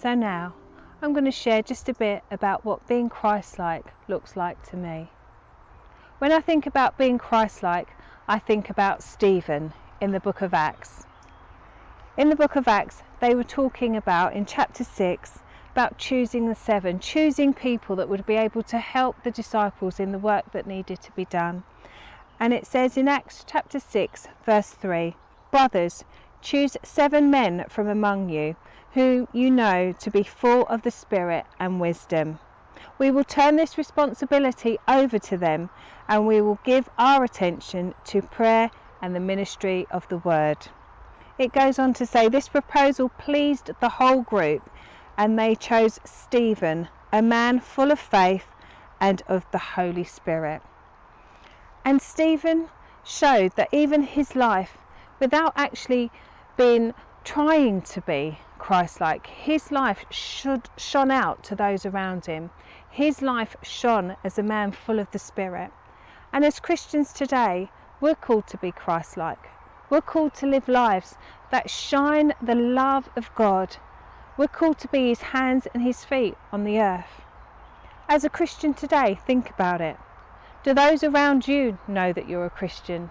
So now I'm going to share just a bit about what being Christ-like looks like to me. When I think about being Christ-like, I think about Stephen in the book of Acts. In the book of Acts, they were talking about, in chapter 6, about choosing the 7, choosing people that would be able to help the disciples in the work that needed to be done. And it says in Acts chapter 6, verse 3, "Brothers, choose 7 men from among you, who you know to be full of the Spirit and wisdom. We will turn this responsibility over to them, and we will give our attention to prayer and the ministry of the word." It goes on to say this proposal pleased the whole group, and they chose Stephen, a man full of faith and of the Holy Spirit. And Stephen showed that even his life, without actually trying to be Christ-like, his life shone out to those around him. His life shone as a man full of the Spirit. And as Christians today, we're called to be Christ-like. We're called to live lives that shine the love of God. We're called to be his hands and his feet on the earth. As a Christian today, think about it. Do those around you know that you're a Christian?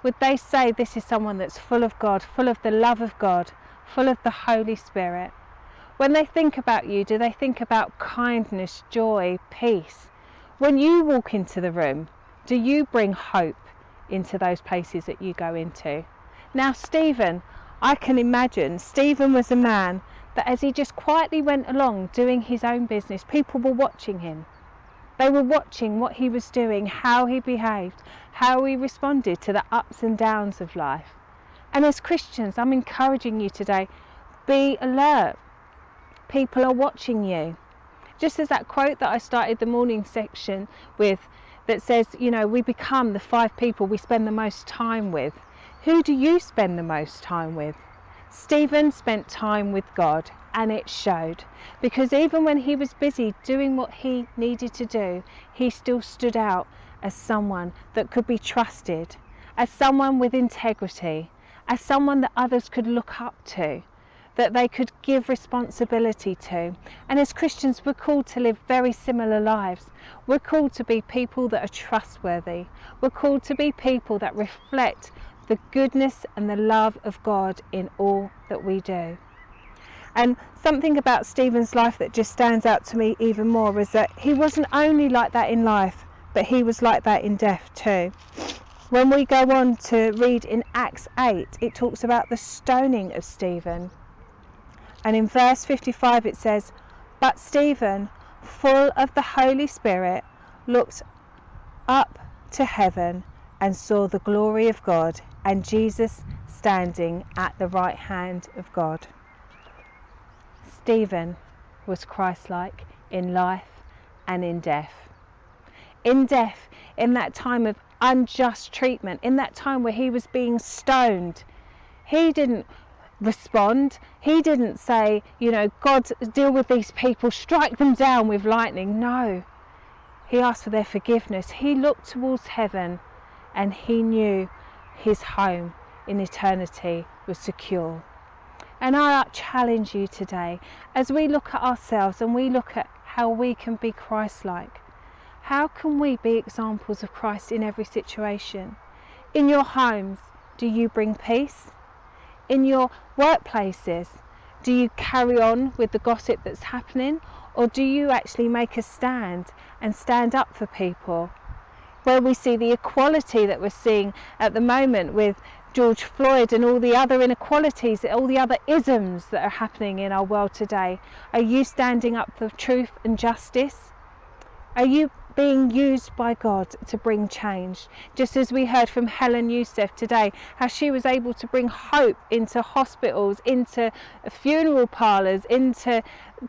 Would they say this is someone that's full of God, full of the love of God, full of the Holy Spirit? When they think about you, do they think about kindness, joy, peace? When you walk into the room, do you bring hope into those places that you go into? Now Stephen, I can imagine, Stephen was a man that as he just quietly went along doing his own business, people were watching him. They were watching what he was doing, how he behaved, how he responded to the ups and downs of life. And as Christians, I'm encouraging you today, be alert. People are watching you. Just as that quote that I started the morning section with, that says, you know, we become the 5 people we spend the most time with. Who do you spend the most time with? Stephen spent time with God, and it showed, because even when he was busy doing what he needed to do, he still stood out as someone that could be trusted, as someone with integrity, as someone that others could look up to, that they could give responsibility to. And as Christians, we're called to live very similar lives. We're called to be people that are trustworthy. We're called to be people that reflect the goodness and the love of God in all that we do. And something about Stephen's life that just stands out to me even more is that he wasn't only like that in life, but he was like that in death too. When we go on to read in Acts 8, it talks about the stoning of Stephen. And in verse 55 it says, "But Stephen, full of the Holy Spirit, looked up to heaven and saw the glory of God and Jesus standing at the right hand of God." Stephen was Christ-like in life and in death. In death, in that time of unjust treatment, in that time where he was being stoned, he didn't respond. He didn't say, you know, God, deal with these people, strike them down with lightning. No, he asked for their forgiveness. He looked towards heaven, and he knew his home in eternity was secure. And I challenge you today, as we look at ourselves and we look at how we can be Christ-like, how can we be examples of Christ in every situation? In your homes, do you bring peace? In your workplaces, do you carry on with the gossip that's happening? Or do you actually make a stand and stand up for people? Where we see the equality that we're seeing at the moment with George Floyd and all the other inequalities, all the other isms that are happening in our world today, are you standing up for truth and justice? Are you being used by God to bring change? Just as we heard from Helen Youssef today, how she was able to bring hope into hospitals, into funeral parlours, into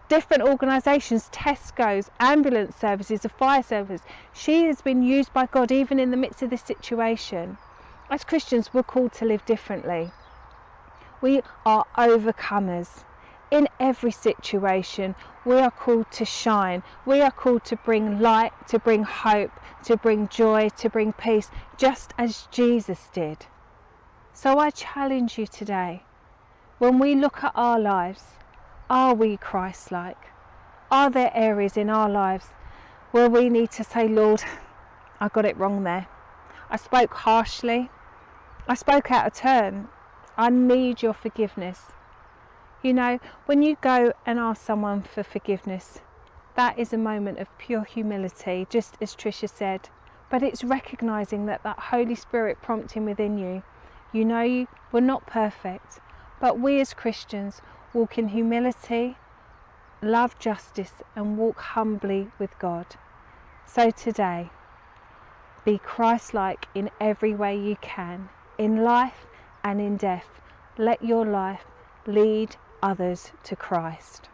different organisations, Tesco's, ambulance services, the fire service. She has been used by God even in the midst of this situation. As Christians, we're called to live differently. We are overcomers. In every situation, we are called to shine. We are called to bring light, to bring hope, to bring joy, to bring peace, just as Jesus did. So I challenge you today, when we look at our lives, Are we Christ-like? Are there areas in our lives where we need to say, Lord, I got it wrong there. I spoke harshly. I spoke out of turn. I need your forgiveness. You know, when you go and ask someone for forgiveness, that is a moment of pure humility, just as Tricia said. But it's recognising that Holy Spirit prompting within you. You know, we're not perfect, but we as Christians walk in humility, love justice, and walk humbly with God. So today, be Christ-like in every way you can, in life and in death. Let your life lead others to Christ.